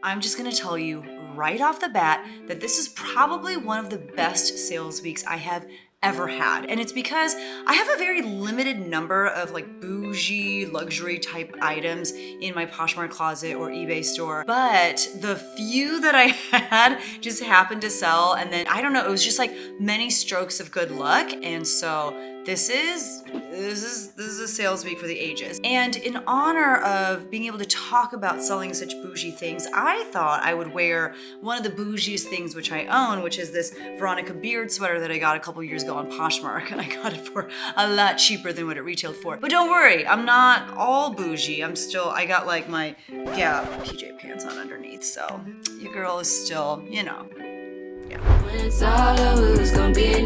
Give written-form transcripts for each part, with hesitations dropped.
I'm just gonna tell you right off the bat that this is probably one of the best sales weeks I have ever had. And it's because I have a very limited number of like bougie luxury type items in my Poshmark closet or eBay store. But the few that I had just happened to sell. And then I don't know, it was just like many strokes of good luck. And so this is a sales week for the ages. And in honor of being able to talk about selling such bougie things, I thought I would wear one of the bougiest things which I own, which is this Veronica Beard sweater that I got a couple years ago on Poshmark, and I got it for a lot cheaper than what it retailed for. But don't worry, I'm not all bougie. I got like my Gap PJ pants on underneath, so your girl is still, yeah.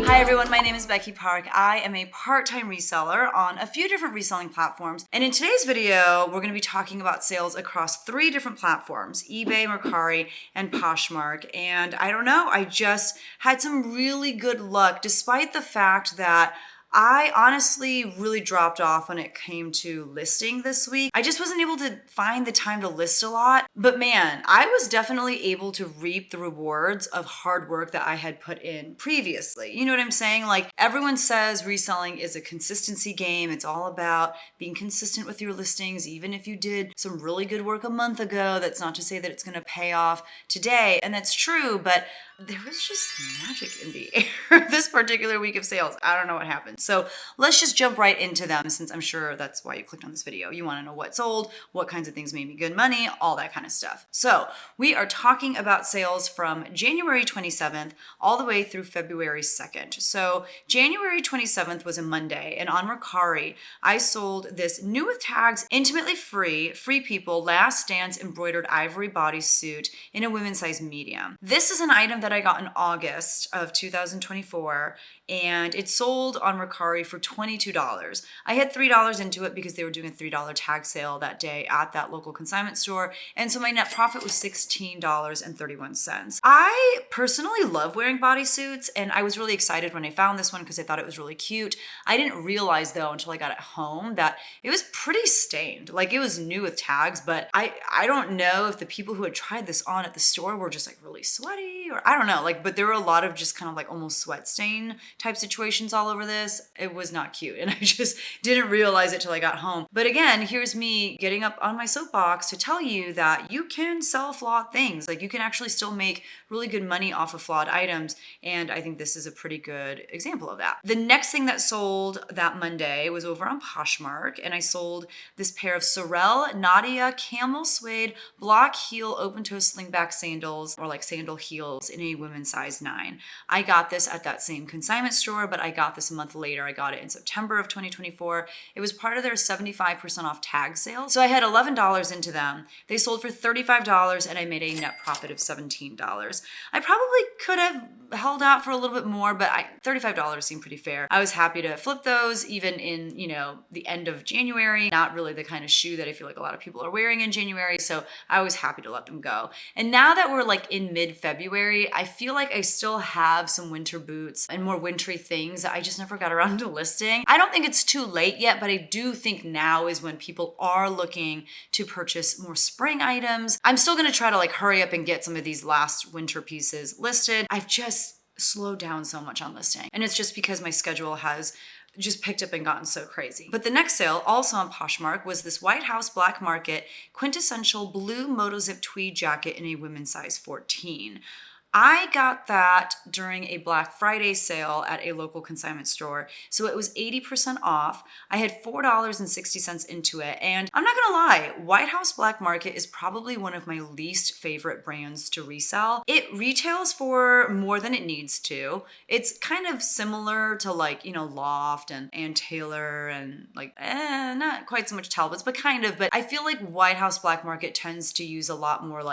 Hi everyone, my name is Becky Park. I am a part-time reseller on a few different reselling platforms. And in today's video, we're gonna be talking about sales across 3 different platforms, eBay, Mercari, and Poshmark. And I don't know, I just had some really good luck despite the fact that I honestly really dropped off when it came to listing this week. I just wasn't able to find the time to list a lot. But man, I was definitely able to reap the rewards of hard work that I had put in previously. You know what I'm saying? Like everyone says reselling is a consistency game. It's all about being consistent with your listings. Even if you did some really good work a month ago, that's not to say that it's gonna pay off today. And that's true, but there was just magic in the air this particular week of sales. I don't know what happened. So let's just jump right into them, since I'm sure that's why you clicked on this video. You want to know what sold, what kinds of things made me good money, all that kind of stuff. So we are talking about sales from January 27th all the way through February 2nd. So January 27th was a Monday, and on Mercari, I sold this new with tags, intimately free people last dance embroidered ivory bodysuit in a women's size medium. This is an item that I got in August of 2024, and it sold on Mercari for $22. I had $3 into it because they were doing a $3 tag sale that day at that local consignment store, and so my net profit was $16.31. I personally love wearing bodysuits, and I was really excited when I found this one because I thought it was really cute. I didn't realize though until I got it home that it was pretty stained. Like it was new with tags, but I don't know if the people who had tried this on at the store were just like really sweaty, or I don't know, but there were a lot of just kind of like almost sweat stain type situations all over this. It was not cute, and I just didn't realize it till I got home. But again, here's me getting up on my soapbox to tell you that you can sell flawed things. Like you can actually still make really good money off of flawed items, and I think this is a pretty good example of that. The next thing that sold that Monday was over on Poshmark, and I sold this pair of Sorel Nadia camel suede block heel open toe slingback sandals, or like sandal heels, in a women's size 9. I got this at that same consignment store, but I got this a month later. I got it in September of 2024. It was part of their 75% off tag sale. So I had $11 into them. They sold for $35, and I made a net profit of $17. I probably could have held out for a little bit more, but $35 seemed pretty fair. I was happy to flip those even in, the end of January. Not really the kind of shoe that I feel like a lot of people are wearing in January, so I was happy to let them go. And now that we're like in mid-February, I feel like I still have some winter boots and more wintry things that I just never got around to listing. I don't think it's too late yet, but I do think now is when people are looking to purchase more spring items. I'm still gonna try to hurry up and get some of these last winter pieces listed. I've just slowed down so much on listing, and it's just because my schedule has just picked up and gotten so crazy. But the next sale, also on Poshmark, was this White House Black Market quintessential blue moto zip tweed jacket in a women's size 14. I got that during a Black Friday sale at a local consignment store, so it was 80% off. I had $4.60 into it, and I'm not gonna lie, White House Black Market is probably one of my least favorite brands to resell. It retails for more than it needs to. It's kind of similar to Loft and Taylor and not quite so much Talbot's, but kind of. But I feel like White House Black Market tends to use a lot more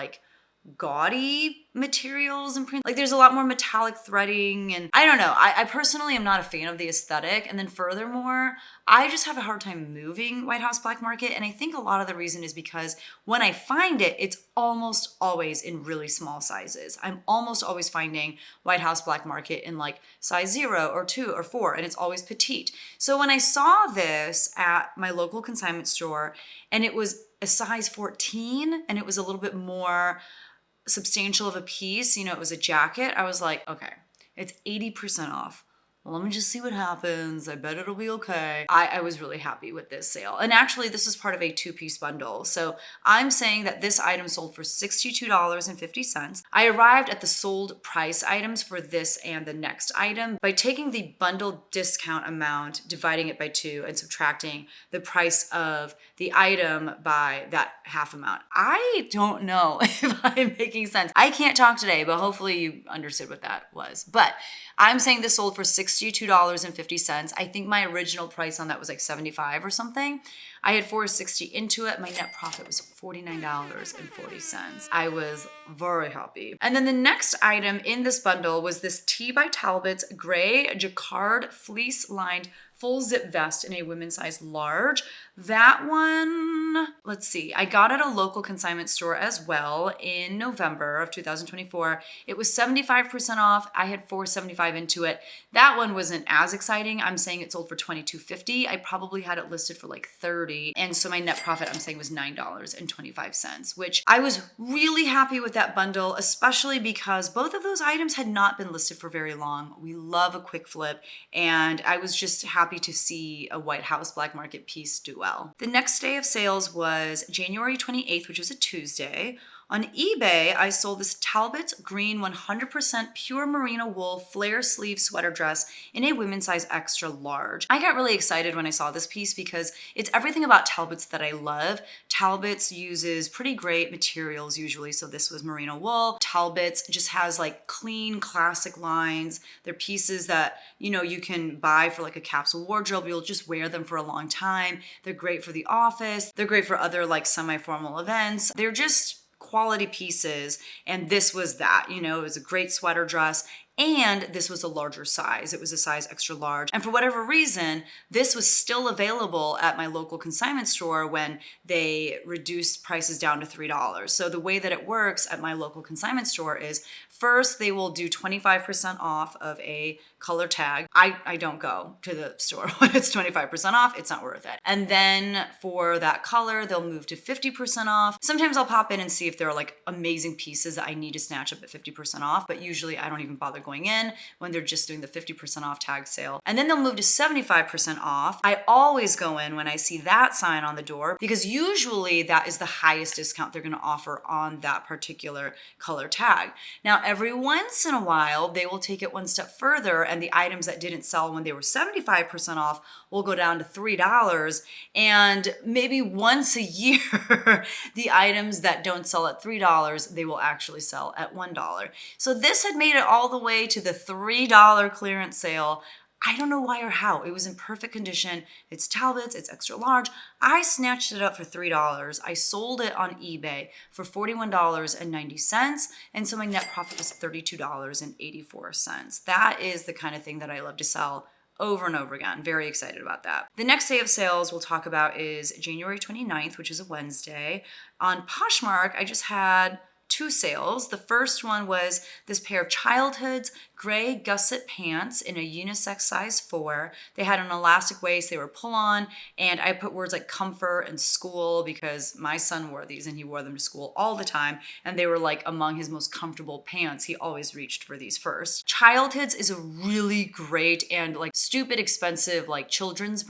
gaudy materials and print. There's a lot more metallic threading, and I don't know. I personally am not a fan of the aesthetic. And then furthermore, I just have a hard time moving White House Black Market. And I think a lot of the reason is because when I find it, it's almost always in really small sizes. I'm almost always finding White House Black Market in size 0 or 2 or 4, and it's always petite. So when I saw this at my local consignment store, and it was a size 14, and it was a little bit more substantial of a piece. You know, it was a jacket. I was like, okay, it's 80% off. Well, let me just see what happens. I bet it'll be okay. I was really happy with this sale. And actually, this is part of a 2-piece bundle. So I'm saying that this item sold for $62.50. I arrived at the sold price items for this and the next item by taking the bundle discount amount, dividing it by 2, and subtracting the price of the item by that half amount. I don't know if I'm making sense. I can't talk today, but hopefully you understood what that was. But I'm saying this sold for $62.50. I think my original price on that was like $75 or something. I had $4.60 into it. My net profit was $49.40. I was very happy. And then the next item in this bundle was this T by Talbot's gray jacquard fleece lined full zip vest in a women's size large. That one, let's see, I got at a local consignment store as well in November of 2024. It was 75% off. I had $4.75 into it. That one wasn't as exciting. I'm saying it sold for $22.50. I probably had it listed for like $30. And so my net profit, I'm saying, was $9.25, which I was really happy with that bundle, especially because both of those items had not been listed for very long. We love a quick flip, and I was just happy to see a White House Black Market piece do well. The next day of sales was January 28th, which was a Tuesday. On eBay, I sold this Talbot's green 100% pure merino wool flare sleeve sweater dress in a women's size extra large. I got really excited when I saw this piece because it's everything about Talbot's that I love. Talbot's uses pretty great materials usually, so this was merino wool. Talbot's just has like clean, classic lines. They're pieces that, you know, you can buy for like a capsule wardrobe. You'll just wear them for a long time. They're great for the office. They're great for other like semi-formal events. They're just quality pieces, and this was that. You know, it was a great sweater dress, and this was a larger size. It was a size extra large. And for whatever reason, this was still available at my local consignment store when they reduced prices down to $3. So the way that it works at my local consignment store is first they will do 25% off of a color tag. I don't go to the store when it's 25% off. It's not worth it. And then for that color, they'll move to 50% off. Sometimes I'll pop in and see if there are like amazing pieces that I need to snatch up at 50% off, but usually I don't even bother going in when they're just doing the 50% off tag sale. And then they'll move to 75% off. I always go in when I see that sign on the door because usually that is the highest discount they're going to offer on that particular color tag. Now, every once in a while, they will take it one step further, and the items that didn't sell when they were 75% off will go down to $3. And maybe once a year, the items that don't sell at $3, they will actually sell at $1. So this had made it all the way to the $3 clearance sale. I don't know why or how. It was in perfect condition. It's Talbot's, it's extra large. I snatched it up for $3. I sold it on eBay for $41.90. And so my net profit was $32.84. That is the kind of thing that I love to sell over and over again. Very excited about that. The next day of sales we'll talk about is January 29th, which is a Wednesday. On Poshmark, I just had 2 sales. The first one was this pair of Childhood's gray gusset pants in a unisex size 4. They had an elastic waist, they were pull-on, and I put words like comfort and school because my son wore these and he wore them to school all the time, and they were like among his most comfortable pants. He always reached for these first. Childhood's is a really great and like stupid expensive like children's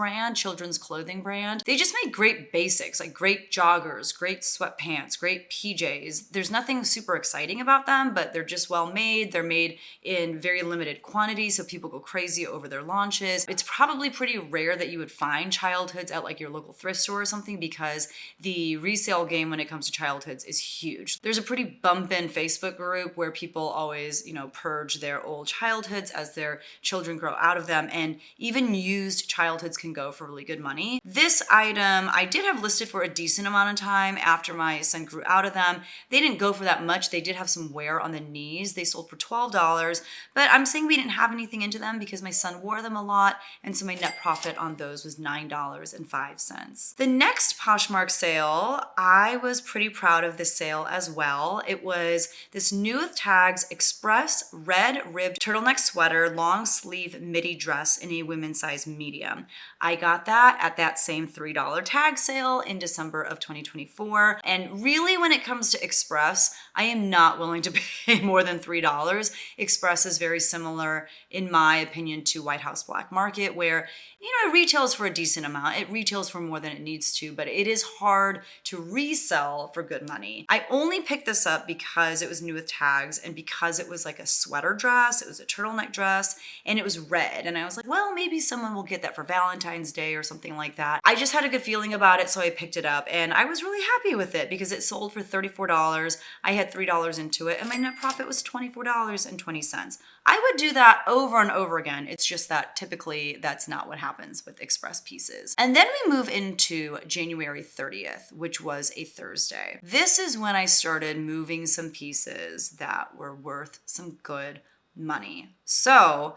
clothing brand. They just make great basics, like great joggers, great sweatpants, great PJs. There's nothing super exciting about them, but they're just well made. They're made in very limited quantities, so people go crazy over their launches. It's probably pretty rare that you would find Childhoods at like your local thrift store or something because the resale game when it comes to Childhoods is huge. There's a pretty bumpin' Facebook group where people always, you know, purge their old Childhoods as their children grow out of them, and even used Childhoods can go for really good money. This item I did have listed for a decent amount of time after my son grew out of them. They didn't go for that much. They did have some wear on the knees. They sold for $12. But I'm saying we didn't have anything into them because my son wore them a lot, and so my net profit on those was $9.05. The next Poshmark sale, I was pretty proud of this sale as well. It was this New with Tags Express red ribbed turtleneck sweater, long sleeve midi dress in a women's size medium. I got that at that same $3 tag sale in December of 2024. And really when it comes to Express, Express, I am not willing to pay more than $3. Express is very similar, in my opinion, to White House Black Market, where, it retails for a decent amount. It retails for more than it needs to, but it is hard to resell for good money. I only picked this up because it was new with tags and because it was like a sweater dress. It was a turtleneck dress and it was red. And I was like, well, maybe someone will get that for Valentine's Day or something like that. I just had a good feeling about it, so I picked it up and I was really happy with it because it sold for $34. I had $3 into it and my net profit was $24.20. I would do that over and over again. It's just that typically that's not what happens with Express pieces. And then we move into January 30th, which was a Thursday. This is when I started moving some pieces that were worth some good money. So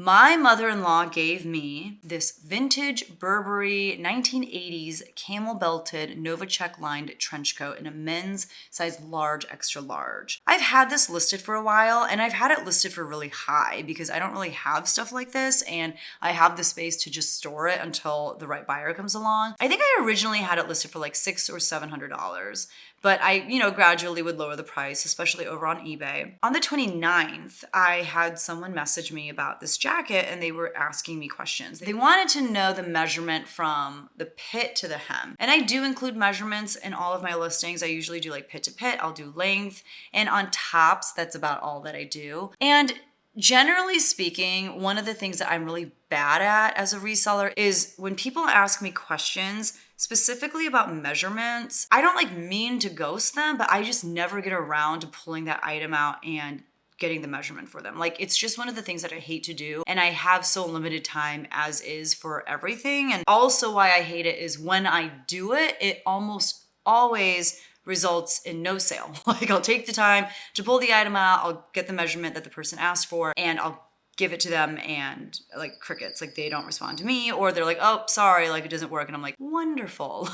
my mother-in-law gave me this vintage Burberry 1980s camel belted Novacek lined trench coat in a men's size large, extra large. I've had this listed for a while and I've had it listed for really high because I don't really have stuff like this and I have the space to just store it until the right buyer comes along. I think I originally had it listed for like $600 or $700. But I, gradually would lower the price, especially over on eBay. On the 29th, I had someone message me about this jacket and they were asking me questions. They wanted to know the measurement from the pit to the hem. And I do include measurements in all of my listings. I usually do like pit to pit, I'll do length. And on tops, that's about all that I do. And generally speaking, one of the things that I'm really bad at as a reseller is when people ask me questions, specifically about measurements, I don't mean to ghost them, but I just never get around to pulling that item out and getting the measurement for them. It's just one of the things that I hate to do. And I have so limited time as is for everything. And also why I hate it is when I do it, it almost always results in no sale. I'll take the time to pull the item out, I'll get the measurement that the person asked for, and I'll give it to them and crickets, they don't respond to me, or they're like, oh, sorry, it doesn't work. And I'm like, wonderful,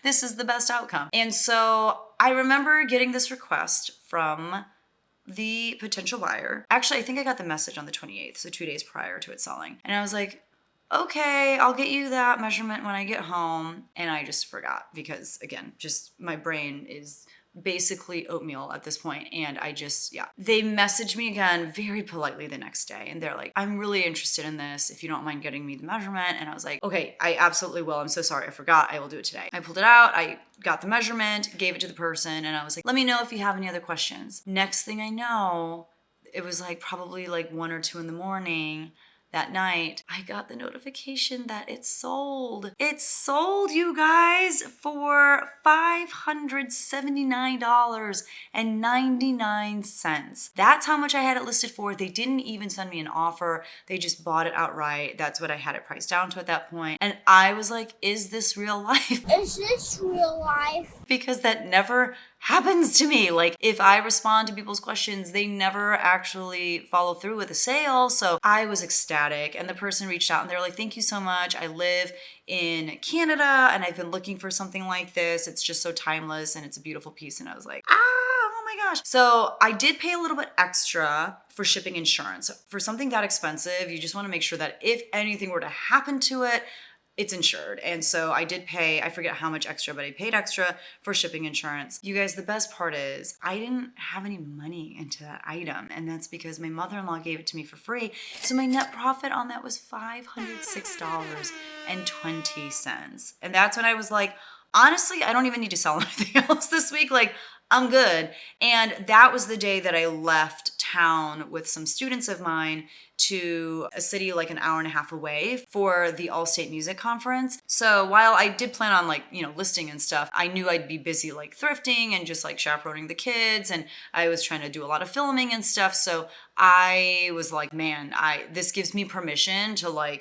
this is the best outcome. And so I remember getting this request from the potential buyer. Actually, I think I got the message on the 28th, so 2 days prior to it selling. And I was like, okay, I'll get you that measurement when I get home. And I just forgot because, again, just my brain is basically oatmeal at this point. And they messaged me again very politely the next day. And they're like, I'm really interested in this. If you don't mind getting me the measurement. And I was like, okay, I absolutely will. I'm so sorry. I forgot. I will do it today. I pulled it out. I got the measurement, gave it to the person. And I was like, let me know if you have any other questions. Next thing I know, it was probably 1 or 2 in the morning. That night, I got the notification that it sold. It sold, you guys, for $579.99. That's how much I had it listed for. They didn't even send me an offer. They just bought it outright. That's what I had it priced down to at that point. And I was like, is this real life? Is this real life? Because that never happens to me. If I respond to people's questions, they never actually follow through with a sale. So I was ecstatic. And the person reached out and they were like, thank you so much. I live in Canada and I've been looking for something like this. It's just so timeless and it's a beautiful piece. And I was like, oh my gosh. So I did pay a little bit extra for shipping insurance. For something that expensive, you just want to make sure that if anything were to happen to it, it's insured. And so I did pay, I forget how much extra, but I paid extra for shipping insurance. You guys, the best part is I didn't have any money into that item. And that's because my mother-in-law gave it to me for free. So my net profit on that was $506.20. And that's when I was like, honestly, I don't even need to sell anything else this week. I'm good. And that was the day that I left town with some students of mine to a city an hour and a half away for the All-State Music Conference. So while I did plan on listing and stuff, I knew I'd be busy thrifting and just chaperoning the kids, and I was trying to do a lot of filming and stuff. So I was like, man, this gives me permission to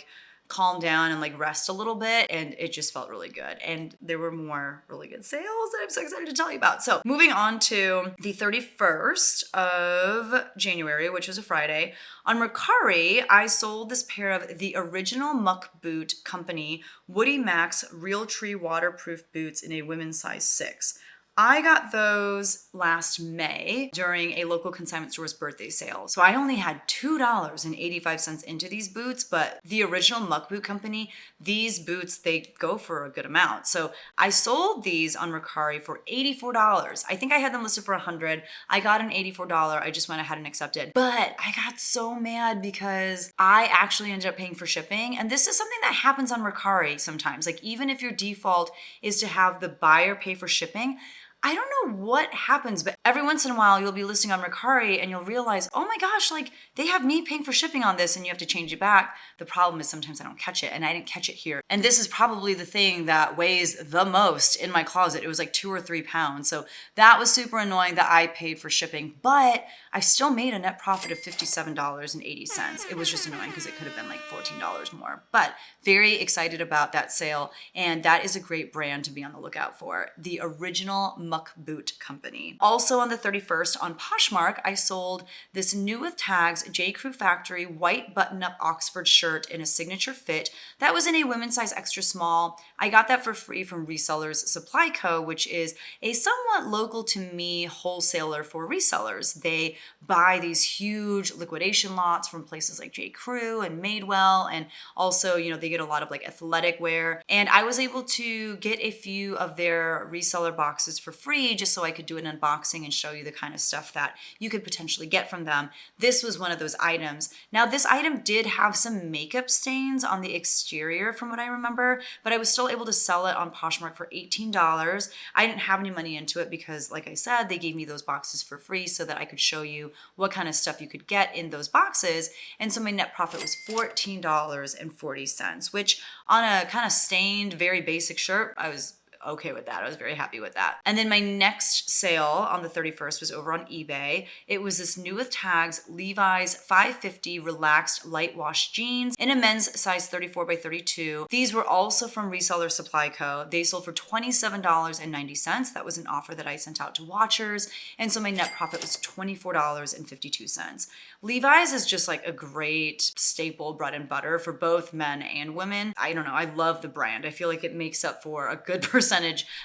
calm down and rest a little bit, and it just felt really good. And there were more really good sales that I'm so excited to tell you about. So moving on to the 31st of January, which was a Friday, on Mercari, I sold this pair of the original Muck Boot Company Woody Max Real Tree waterproof boots in a women's size 6. I got those last May during a local consignment store's birthday sale. So I only had $2.85 into these boots, but the original Muck Boot Company, these boots, they go for a good amount. So I sold these on Mercari for $84. I think I had them listed for $100. I got an $84. I just went ahead and accepted. But I got so mad because I actually ended up paying for shipping. And this is something that happens on Mercari sometimes. Like even if your default is to have the buyer pay for shipping, I don't know what happens, but every once in a while you'll be listing on Mercari and you'll realize, oh my gosh, like they have me paying for shipping on this and you have to change it back. The problem is sometimes I don't catch it, and I didn't catch it here. And this is probably the thing that weighs the most in my closet. It was like 2 or 3 pounds. So that was super annoying that I paid for shipping, but I still made a net profit of $57.80. It was just annoying because it could have been like $14 more, but very excited about that sale. And that is a great brand to be on the lookout for. The original Muck Boot Company. Also on the 31st on Poshmark, I sold this new with tags J. Crew Factory white button-up Oxford shirt in a signature fit. That was in a women's size extra small. I got that for free from Resellers Supply Co., which is a somewhat local to me wholesaler for resellers. They buy these huge liquidation lots from places like J. Crew and Madewell, and also, they get a lot of like athletic wear. And I was able to get a few of their reseller boxes for free just so I could do an unboxing and show you the kind of stuff that you could potentially get from them. This was one of those items. Now, this item did have some makeup stains on the exterior from what I remember, but I was still able to sell it on Poshmark for $18. I didn't have any money into it because, like I said, they gave me those boxes for free so that I could show you what kind of stuff you could get in those boxes. And so my net profit was $14.40, which on a kind of stained, very basic shirt, I was okay with that. I was very happy with that. And then my next sale on the 31st was over on eBay. It was this new with tags Levi's 550 relaxed light wash jeans in a men's size 34 by 32. These were also from Reseller Supply Co. They sold for $27.90. That was an offer that I sent out to watchers. And so my net profit was $24.52. Levi's is just like a great staple bread and butter for both men and women. I don't know. I love the brand. I feel like it makes up for a good percentage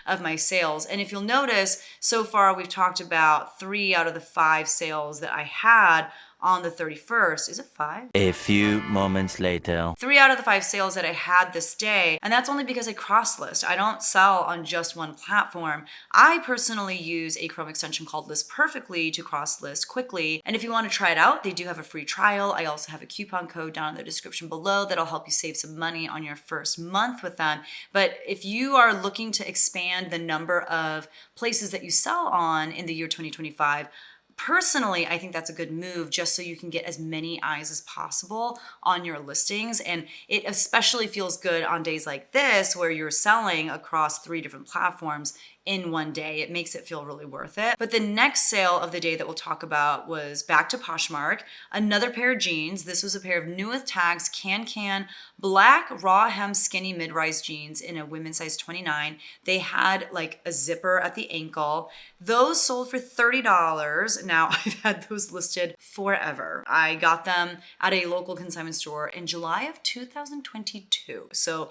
of my sales. And if you'll notice, so far we've talked about 3 out of the 5 sales that I had on the 31st. Is it 5? A few moments later. 3 out of the 5 sales that I had this day, and that's only because I cross-list. I don't sell on just one platform. I personally use a Chrome extension called List Perfectly to cross-list quickly, and if you want to try it out, they do have a free trial. I also have a coupon code down in the description below that'll help you save some money on your first month with them. But if you are looking to expand the number of places that you sell on in the year 2025, personally, I think that's a good move just so you can get as many eyes as possible on your listings. And it especially feels good on days like this where you're selling across 3 different platforms in one day. It makes it feel really worth it. But the next sale of the day that we'll talk about was back to Poshmark. Another pair of jeans. This was a pair of new with tags Can black raw hem skinny mid-rise jeans in a women's size 29. They had like a zipper at the ankle. Those sold for $30. Now I've had those listed forever. I got them at a local consignment store in July of 2022. So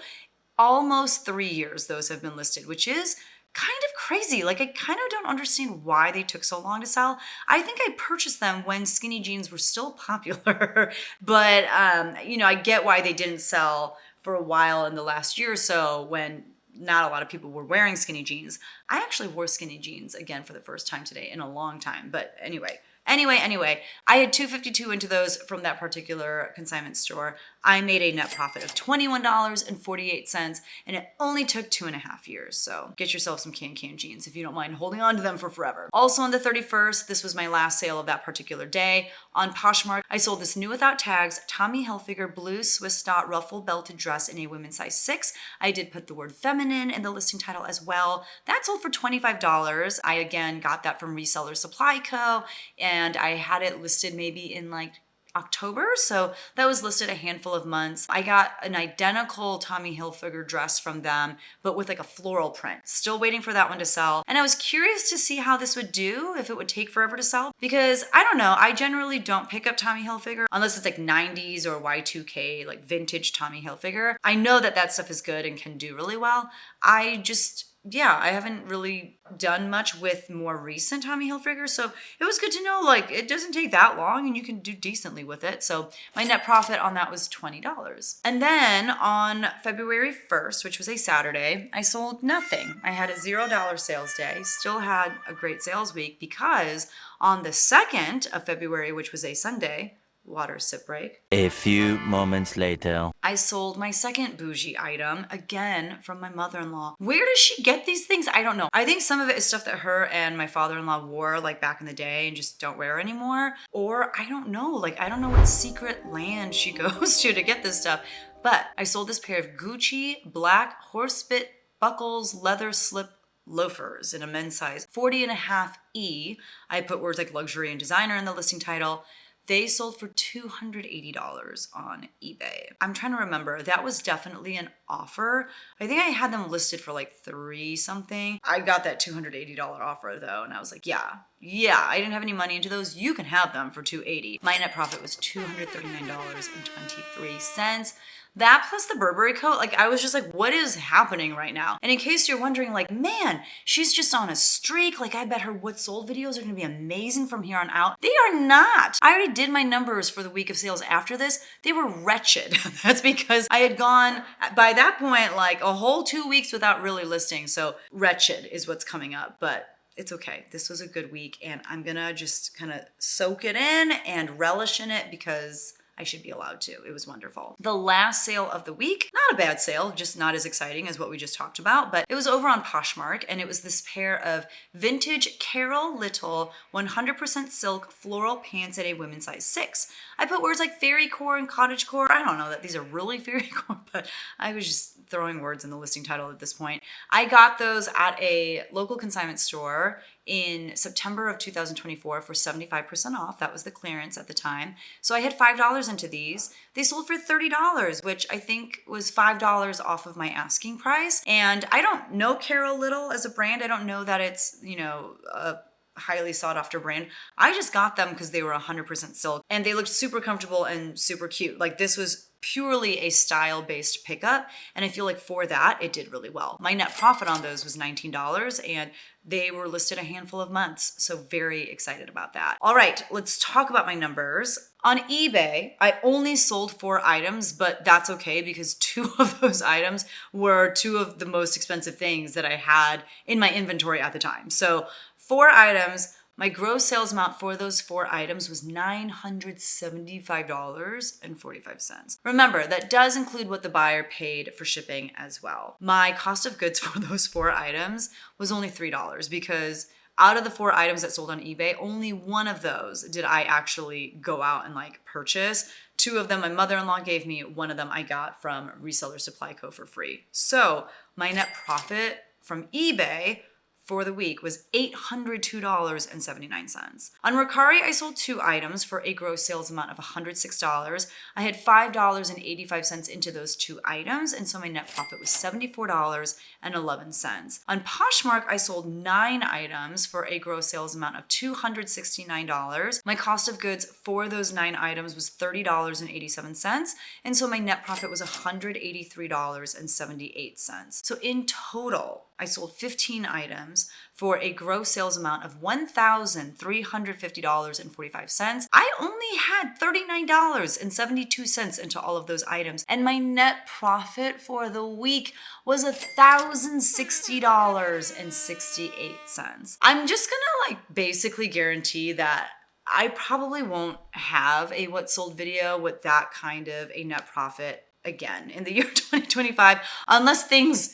almost 3 years those have been listed, which is kind of crazy. Like I kind of don't understand why they took so long to sell. I think I purchased them when skinny jeans were still popular, but I get why they didn't sell for a while in the last year or so when not a lot of people were wearing skinny jeans. I actually wore skinny jeans again for the first time today in a long time. But anyway, I had $252 into those from that particular consignment store. I made a net profit of $21.48, and it only took 2.5 years. So get yourself some Can jeans if you don't mind holding on to them for forever. Also on the 31st, this was my last sale of that particular day. On Poshmark, I sold this new without tags Tommy Hilfiger blue Swiss dot ruffle belted dress in a women's size 6. I did put the word feminine in the listing title as well. That sold for $25. I again got that from Reseller Supply Co. And I had it listed maybe in like October, so that was listed a handful of months. I got an identical Tommy Hilfiger dress from them, but with like a floral print. Still waiting for that one to sell. And I was curious to see how this would do, if it would take forever to sell, because I don't know, I generally don't pick up Tommy Hilfiger unless it's like 90s or Y2K, like vintage Tommy Hilfiger. I know that that stuff is good and can do really well. I just yeah, I haven't really done much with more recent Tommy Hilfiger, so it was good to know, like, it doesn't take that long and you can do decently with it. So my net profit on that was $20. And then on February 1st, which was a Saturday, I sold nothing. I had a $0 sales day, still had a great sales week because on the 2nd of February, which was a Sunday, water sip break, A few moments later. I sold my second bougie item, again from my mother-in-law. Where does she get these things? I don't know. I think some of it is stuff that her and my father-in-law wore like back in the day and just don't wear anymore. Or I don't know, like I don't know what secret land she goes to get this stuff. But I sold this pair of Gucci black horsebit buckles leather slip loafers in a men's size 40.5E. I put words like luxury and designer in the listing title. They sold for $280 on eBay. I'm trying to remember, that was definitely an offer. I think I had them listed for like $3 something. I got that $280 offer though, and I was like, yeah, I didn't have any money into those. You can have them for $280. My net profit was $239.23. That plus the Burberry coat, like I was just like, what is happening right now? And in case you're wondering, like, man, she's just on a streak. Like I bet her what sold videos are gonna be amazing from here on out. They are not. I already did my numbers for the week of sales after this. They were wretched. That's because I had gone, by that point, like a whole 2 weeks without really listing. So wretched is what's coming up, but it's okay. This was a good week and I'm gonna just kind of soak it in and relish in it because I should be allowed to. It was wonderful. The last sale of the week, not a bad sale, just not as exciting as what we just talked about, but it was over on Poshmark and it was this pair of vintage Carol Little 100% silk floral pants at a women's size 6. I put words like fairy core and cottage core. I don't know that these are really fairy core, but I was just throwing words in the listing title at this point. I got those at a local consignment store in September of 2024 for 75% off. That was the clearance at the time. So I had $5 into these. They sold for $30, which I think was $5 off of my asking price. And I don't know Carol Little as a brand. I don't know that it's, a highly sought after brand. I just got them because they were 100% silk and they looked super comfortable and super cute. Like this was purely a style-based pickup, and I feel like for that, it did really well. My net profit on those was $19, and they were listed a handful of months, so very excited about that. All right, let's talk about my numbers. On eBay, I only sold 4 items, but that's okay because 2 of those items were 2 of the most expensive things that I had in my inventory at the time. So 4 items. My gross sales amount for those 4 items was $975.45. Remember, that does include what the buyer paid for shipping as well. My cost of goods for those 4 items was only $3 because out of the 4 items that sold on eBay, only one of those did I actually go out and purchase. 2 of them my mother-in-law gave me, 1 of them I got from Reseller Supply Co. for free. So my net profit from eBay for the week was $802.79. On Mercari, I sold 2 items for a gross sales amount of $106. I had $5.85 into those 2 items, and so my net profit was $74.11. On Poshmark, I sold 9 items for a gross sales amount of $269. My cost of goods for those 9 items was $30.87, and so my net profit was $183.78. So in total, I sold 15 items for a gross sales amount of $1,350.45. I only had $39.72 into all of those items, and my net profit for the week was $1,060.68. I'm just gonna basically guarantee that I probably won't have a what sold video with that kind of a net profit again in the year 2025 unless things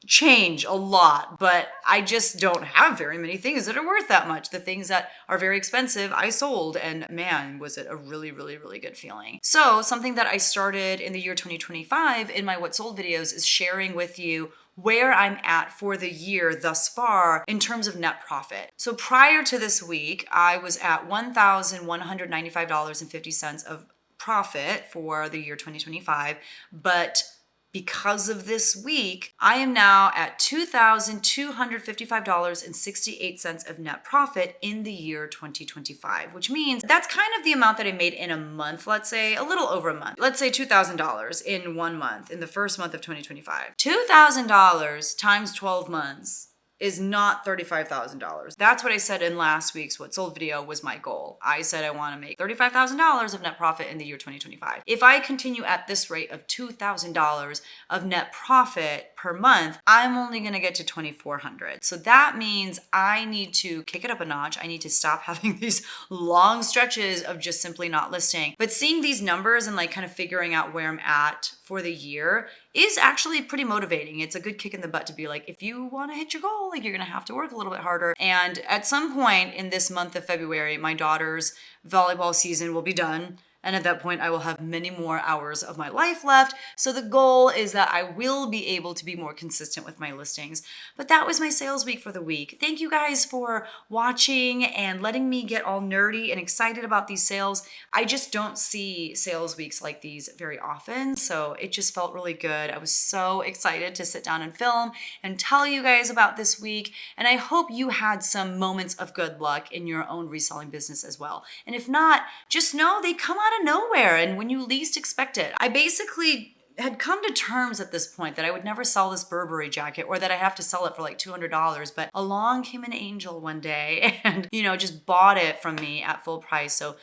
change a lot, but I just don't have very many things that are worth that much. The things that are very expensive, I sold, and man, was it a really, really, really good feeling. So something that I started in the year 2025 in my what sold videos is sharing with you where I'm at for the year thus far in terms of net profit. So prior to this week, I was at $1,195.50 of profit for the year 2025, but because of this week, I am now at $2,255.68 of net profit in the year 2025, which means that's kind of the amount that I made in a month, let's say, a little over a month. Let's say $2,000 in 1 month, in the first month of 2025. $2,000 times 12 months is not $35,000. That's what I said in last week's What Sold video was my goal. I said I want to make $35,000 of net profit in the year 2025. If I continue at this rate of $2,000 of net profit per month, I'm only going to get to $2,400. So that means I need to kick it up a notch. I need to stop having these long stretches of just simply not listing. But seeing these numbers and like kind of figuring out where I'm at for the year is actually pretty motivating. It's a good kick in the butt to be like, if you want to hit your goal, like you're going to have to work a little bit harder. And at some point in this month of February, my daughter's volleyball season will be done. And at that point, I will have many more hours of my life left. So the goal is that I will be able to be more consistent with my listings. But that was my sales week for the week. Thank you guys for watching and letting me get all nerdy and excited about these sales. I just don't see sales weeks like these very often. So it just felt really good. I was so excited to sit down and film and tell you guys about this week. And I hope you had some moments of good luck in your own reselling business as well. And if not, just know they come out of nowhere and when you least expect it. I basically had come to terms at this point that I would never sell this Burberry jacket or that I have to sell it for like $200, but along came an angel one day and, just bought it from me at full price. So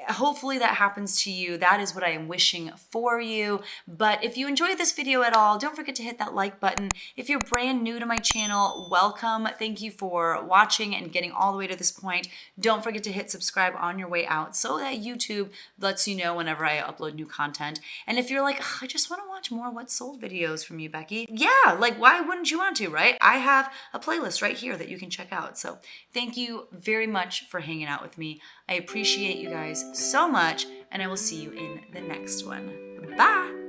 hopefully that happens to you. That is what I am wishing for you. But if you enjoyed this video at all, don't forget to hit that like button. If you're brand new to my channel, welcome. Thank you for watching and getting all the way to this point. Don't forget to hit subscribe on your way out so that YouTube lets you know whenever I upload new content. And if you're like, I just want to watch more What Sold videos from you, Becky. Yeah, like why wouldn't you want to, right? I have a playlist right here that you can check out. So thank you very much for hanging out with me. I appreciate you guys so much, and I will see you in the next one. Bye!